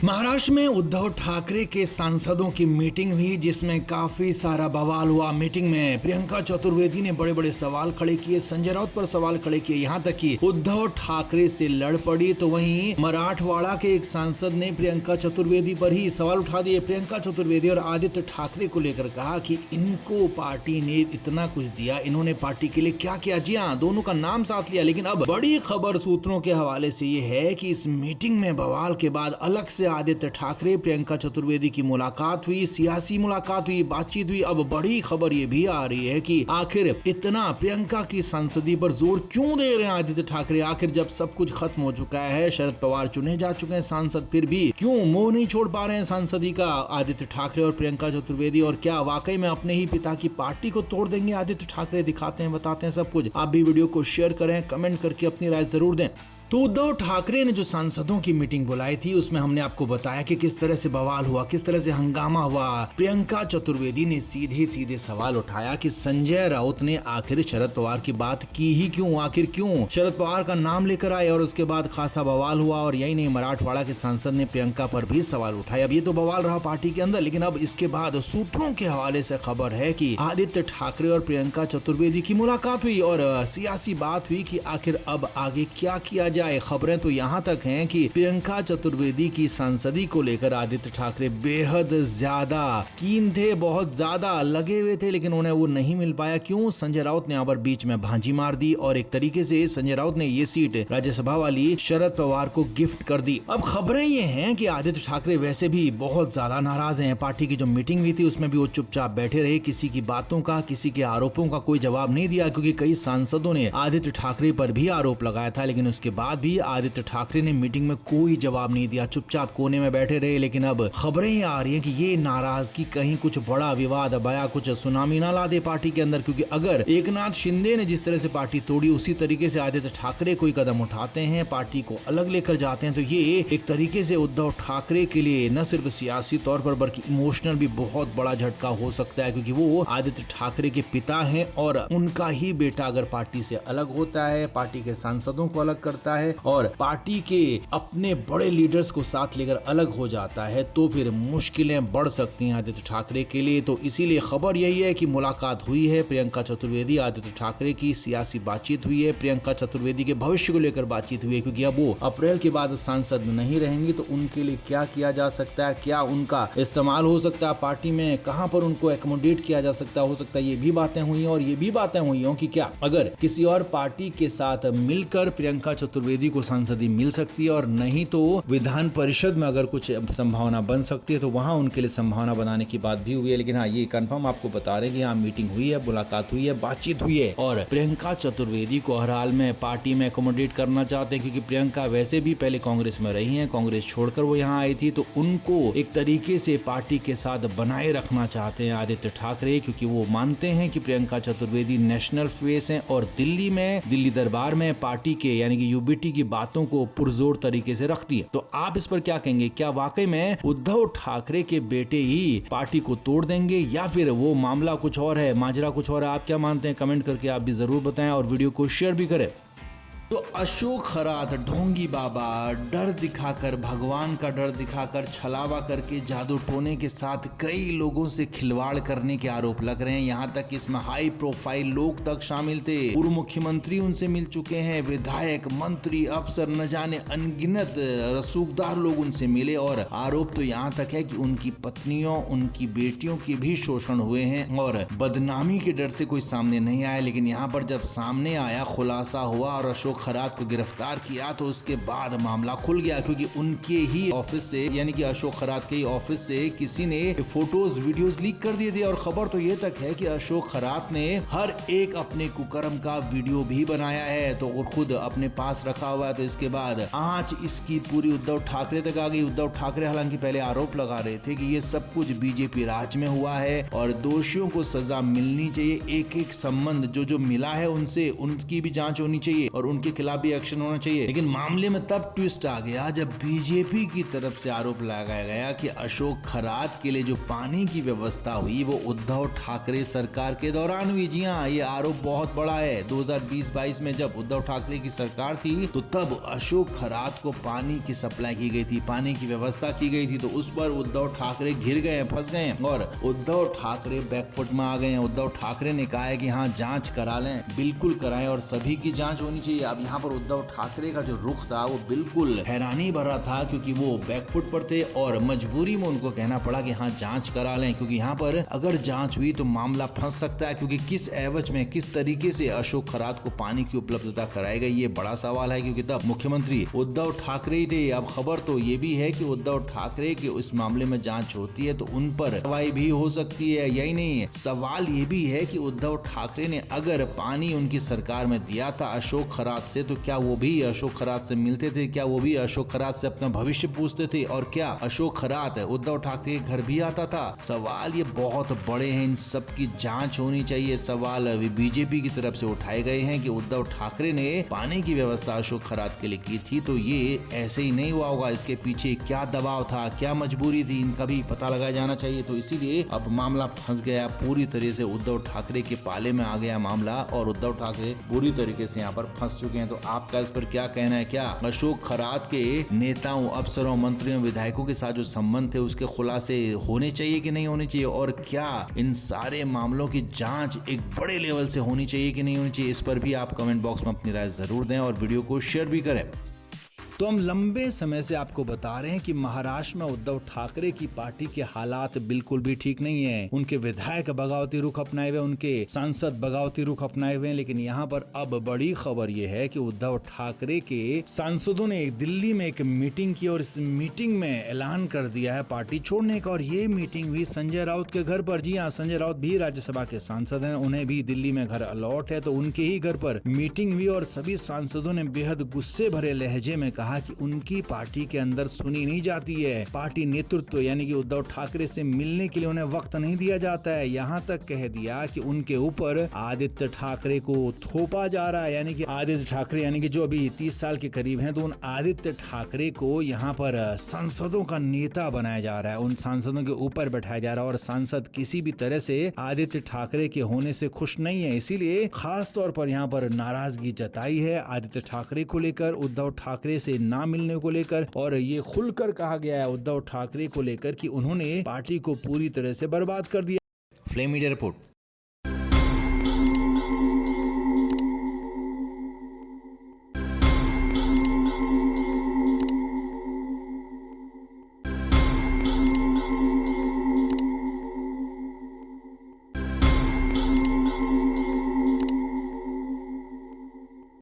महाराष्ट्र में उद्धव ठाकरे के सांसदों की मीटिंग हुई जिसमें काफी सारा बवाल हुआ। मीटिंग में प्रियंका चतुर्वेदी ने बड़े बड़े सवाल खड़े किए, संजय राउत पर सवाल खड़े किए, यहाँ तक कि उद्धव ठाकरे से लड़ पड़ी। तो वहीं मराठवाड़ा के एक सांसद ने प्रियंका चतुर्वेदी पर ही सवाल उठा दिए। प्रियंका चतुर्वेदी और आदित्य ठाकरे को लेकर कहा कि इनको पार्टी ने इतना कुछ दिया, इन्होंने पार्टी के लिए क्या किया। जी हाँ, दोनों का नाम साथ लिया। लेकिन अब बड़ी खबर सूत्रों के हवाले से ये है कि इस मीटिंग में बवाल के बाद अलग से आदित्य ठाकरे प्रियंका चतुर्वेदी की मुलाकात हुई, सियासी मुलाकात हुई, बातचीत हुई। अब बड़ी खबर ये भी आ रही है कि आखिर इतना प्रियंका की संसदी पर जोर क्यों दे रहे हैं आदित्य ठाकरे। आखिर जब सब कुछ खत्म हो चुका है, शरद पवार चुने जा चुके हैं सांसद, फिर भी क्यों मोह नहीं छोड़ पा रहे हैं सांसदी का आदित्य ठाकरे और प्रियंका चतुर्वेदी। और क्या वाकई में अपने ही पिता की पार्टी को तोड़ देंगे आदित्य ठाकरे। दिखाते हैं, बताते हैं सब कुछ। आप भी वीडियो को शेयर करें, कमेंट करके अपनी राय जरूर दें। तो उद्धव ठाकरे ने जो सांसदों की मीटिंग बुलाई थी उसमें हमने आपको बताया कि किस तरह से बवाल हुआ, किस तरह से हंगामा हुआ। प्रियंका चतुर्वेदी ने सीधे सीधे सवाल उठाया कि संजय राउत ने आखिर शरद पवार की बात की ही क्यों, आखिर क्यों शरद पवार का नाम लेकर आए। और उसके बाद खासा बवाल हुआ। और यही नहीं, मराठवाड़ा के सांसद ने प्रियंका पर भी सवाल उठाया। अब ये तो बवाल रहा पार्टी के अंदर, लेकिन अब इसके बाद सूत्रों के हवाले से खबर है कि आदित्य ठाकरे और प्रियंका चतुर्वेदी की मुलाकात हुई और सियासी बात हुई कि आखिर अब आगे क्या किया जाए। खबरें तो यहाँ तक हैं कि प्रियंका चतुर्वेदी की सांसदी को लेकर आदित्य ठाकरे बेहद ज्यादा कीन थे, बहुत ज्यादा लगे हुए थे, लेकिन उन्हें वो नहीं मिल पाया। क्यों? संजय राउत ने यहाँ पर बीच में भांजी मार दी और एक तरीके से संजय राउत ने ये सीट राज्यसभा वाली शरद पवार को गिफ्ट कर दी। अब खबरें ये हैं कि आदित्य ठाकरे वैसे भी बहुत ज्यादा नाराज हैं। पार्टी की जो मीटिंग हुई थी उसमें भी वो चुपचाप बैठे रहे, किसी की बातों का, किसी के आरोपों का कोई जवाब नहीं दिया, क्योंकि कई सांसदों ने आदित्य ठाकरे पर भी आरोप लगाया था। लेकिन उसके बाद भी आदित्य ठाकरे ने मीटिंग में कोई जवाब नहीं दिया, चुपचाप कोने में बैठे रहे। लेकिन अब खबरें आ रही हैं कि ये नाराजगी कहीं कुछ बड़ा विवाद बया, कुछ सुनामी ना ला दे पार्टी के अंदर। क्योंकि अगर एकनाथ शिंदे ने जिस तरह से पार्टी तोड़ी, उसी तरीके से आदित्य ठाकरे कोई कदम उठाते हैं, पार्टी को अलग लेकर जाते हैं, तो ये एक तरीके से उद्धव ठाकरे के लिए न सिर्फ सियासी तौर पर बल्कि इमोशनल भी बहुत बड़ा झटका हो सकता है। क्योंकि वो आदित्य ठाकरे के पिता हैं और उनका ही बेटा अगर पार्टी से अलग होता है, पार्टी के सांसदों को अलग करता है और पार्टी के अपने बड़े लीडर्स को साथ लेकर अलग हो जाता है, तो फिर मुश्किलें बढ़ सकती हैं आदित्य ठाकरे के लिए। तो इसीलिए खबर यही है कि मुलाकात हुई है प्रियंका चतुर्वेदी आदित्य ठाकरे की, सियासी बातचीत हुई है, प्रियंका चतुर्वेदी के भविष्य को लेकर बातचीत हुई है। क्योंकि अब वो अप्रैल के बाद सांसद नहीं रहेंगी, तो उनके लिए क्या किया जा सकता है, क्या उनका इस्तेमाल हो सकता है पार्टी में, कहां पर उनको एकोमोडेट किया जा सकता है, हो सकता है ये भी बातें हुई हैं। और ये भी बातें हुई हों कि क्या अगर किसी और पार्टी के साथ मिलकर प्रियंका चतुर्वेदी को सांसदी मिल सकती है, और नहीं तो विधान परिषद में अगर कुछ संभावना बन सकती है तो वहां उनके लिए संभावना बनाने की बात भी हुई है। लेकिन हाँ, ये कंफर्म आपको बता रहे हैं कि यहाँ मीटिंग हुई है, मुलाकात हुई है, बातचीत हुई है और प्रियंका चतुर्वेदी को हर हाल में पार्टी में एकोमोडेट करना चाहते हैं। क्योंकि प्रियंका वैसे भी पहले कांग्रेस में रही हैं, कांग्रेस छोड़कर वो यहाँ आई थी, तो उनको एक तरीके से पार्टी के साथ बनाए रखना चाहते हैं आदित्य ठाकरे। क्योंकि वो मानते हैं कि प्रियंका चतुर्वेदी नेशनल फेस है और दिल्ली दरबार में पार्टी के यानी कि यूबीटी की बातों को पुरजोर तरीके से रखती है। तो आप इस पर क्या कहेंगे? क्या वाकई में उद्धव ठाकरे के बेटे ही पार्टी को तोड़ देंगे या फिर वो मामला कुछ और है, माजरा कुछ और है? आप क्या मानते हैं? कमेंट करके आप भी जरूर बताएं और वीडियो को शेयर भी करें। तो अशोक खरात, ढोंगी बाबा, डर दिखाकर, भगवान का डर दिखाकर, छलावा करके, जादू टोने के साथ कई लोगों से खिलवाड़ करने के आरोप लग रहे हैं। यहाँ तक इसमें हाई प्रोफाइल लोग तक शामिल थे। पूर्व मुख्यमंत्री उनसे मिल चुके हैं, विधायक, मंत्री, अफसर, न जाने अनगिनत रसूखदार लोग उनसे मिले। और आरोप तो यहाँ तक है कि उनकी पत्नियों, उनकी बेटियों के भी शोषण हुए हैं और बदनामी के डर से कोई सामने नहीं आया। लेकिन यहाँ पर जब सामने आया, खुलासा हुआ और अशोक खरात को गिरफ्तार किया, तो उसके बाद मामला खुल गया। क्योंकि उनके ही ऑफिस से यानी कि अशोक खरात के ही ऑफिस से किसी ने फोटोज, वीडियोस लीक कर दिए थे। और खबर तो ये तक है कि अशोक खरात ने हर एक अपने कुकर्म का वीडियो भी बनाया है, तो वो खुद अपने पास रखा हुआ है। तो इसके बाद आंच इसकी पूरी उद्धव ठाकरे तक आ गई। उद्धव ठाकरे हालांकि पहले आरोप लगा रहे थे कि ये सब कुछ बीजेपी राज में हुआ है और दोषियों को सजा मिलनी चाहिए। एक एक संबंध जो मिला है उनसे, उनकी भी जांच होनी चाहिए और उनके उनके खिलाफ भी एक्शन होना चाहिए। लेकिन मामले में तब ट्विस्ट आ गया जब बीजेपी की तरफ से आरोप लगाया गया कि अशोक खरात के लिए जो पानी की व्यवस्था हुई वो उद्धव ठाकरे सरकार के दौरान हुई। जी हाँ, ये आरोप बहुत बड़ा है। 2020-22 में जब उद्धव ठाकरे की सरकार थी तो तब अशोक खरात को पानी की सप्लाई की गई थी, पानी की व्यवस्था की गई थी। तो उस पर उद्धव ठाकरे घिर गए, फंस गए और उद्धव ठाकरे बैकफुट में आ गए हैं। उद्धव ठाकरे ने कहा है कि हाँ, जांच करा लें, बिल्कुल कराएं और सभी की जांच होनी चाहिए। अब यहाँ पर उद्धव ठाकरे का जो रुख था वो बिल्कुल हैरानी भरा था, क्योंकि वो बैकफुट पर थे और मजबूरी में उनको कहना पड़ा कि हाँ, जांच करा लें, क्योंकि यहाँ पर अगर जांच हुई तो मामला फंस सकता है। क्योंकि किस एवज में, किस तरीके से अशोक खरात को पानी की उपलब्धता कराई गई, ये बड़ा सवाल है, क्योंकि तब मुख्यमंत्री उद्धव ठाकरे ही थे। अब खबर तो ये भी है कि उद्धव ठाकरे के उस मामले में जांच होती है तो उन पर कार्रवाई भी हो सकती है। यही नहीं है, सवाल ये भी है कि उद्धव ठाकरे ने अगर पानी उनकी सरकार में दिया था अशोक खरात से, तो क्या वो भी अशोक खरात से मिलते थे? क्या वो भी अशोक खरात से अपना भविष्य पूछते थे? और क्या अशोक खरात उद्धव ठाकरे के घर भी आता था? सवाल ये बहुत बड़े हैं, इन सब की जांच होनी चाहिए। सवाल बीजेपी की तरफ से उठाए गए हैं कि उद्धव ठाकरे ने पानी की व्यवस्था अशोक खरात के लिए की थी, तो ये ऐसे ही नहीं हुआ होगा। इसके पीछे क्या दबाव था, क्या मजबूरी थी, इनका भी पता लगाया जाना चाहिए। तो इसीलिए अब मामला फंस गया पूरी तरह से, उद्धव ठाकरे के पाले में आ गया मामला और उद्धव ठाकरे पूरी तरीके से यहाँ पर फंस चुके हैं। तो आपका इस पर क्या कहना है? क्या अशोक खरात के नेताओं, अफसरों, मंत्रियों, विधायकों के साथ जो संबंध थे उसके खुलासे होने चाहिए कि नहीं होने चाहिए? और क्या इन सारे मामलों की जांच एक बड़े लेवल से होनी चाहिए कि नहीं होनी चाहिए? इस पर भी आप कमेंट बॉक्स में अपनी राय जरूर दें और वीडियो को शेयर भी करें। तो हम लंबे समय से आपको बता रहे हैं कि महाराष्ट्र में उद्धव ठाकरे की पार्टी के हालात बिल्कुल भी ठीक नहीं है। उनके विधायक बगावती रुख अपनाए हुए, उनके सांसद बगावती रुख अपनाए हुए हैं। लेकिन यहाँ पर अब बड़ी खबर यह है कि उद्धव ठाकरे के सांसदों ने दिल्ली में एक मीटिंग की और इस मीटिंग में ऐलान कर दिया है पार्टी छोड़ने का। और ये मीटिंग हुई संजय राउत के घर पर। जी हाँ, संजय राउत भी राज्यसभा के सांसद हैं, उन्हें भी दिल्ली में घर अलॉट है, तो उनके ही घर पर मीटिंग हुई और सभी सांसदों ने बेहद गुस्से भरे लहजे में कहा कि उनकी पार्टी के अंदर सुनी नहीं जाती है। पार्टी नेतृत्व यानी कि उद्धव ठाकरे से मिलने के लिए उन्हें वक्त नहीं दिया जाता है। यहाँ तक कह दिया कि उनके ऊपर आदित्य ठाकरे को थोपा जा रहा है। यानी कि आदित्य ठाकरे यानी कि जो अभी 30 साल के करीब हैं, तो उन आदित्य ठाकरे को यहाँ पर सांसदों का नेता बनाया जा रहा है, उन सांसदों के ऊपर बैठाया जा रहा है। और सांसद किसी भी तरह से आदित्य ठाकरे के होने से खुश नहीं है, इसीलिए खास तौर पर यहाँ पर नाराजगी जताई है आदित्य ठाकरे को लेकर, उद्धव ठाकरे से ना मिलने को लेकर। और ये खुलकर कहा गया है उद्धव ठाकरे को लेकर कि उन्होंने पार्टी को पूरी तरह से बर्बाद कर दिया। Flame media report.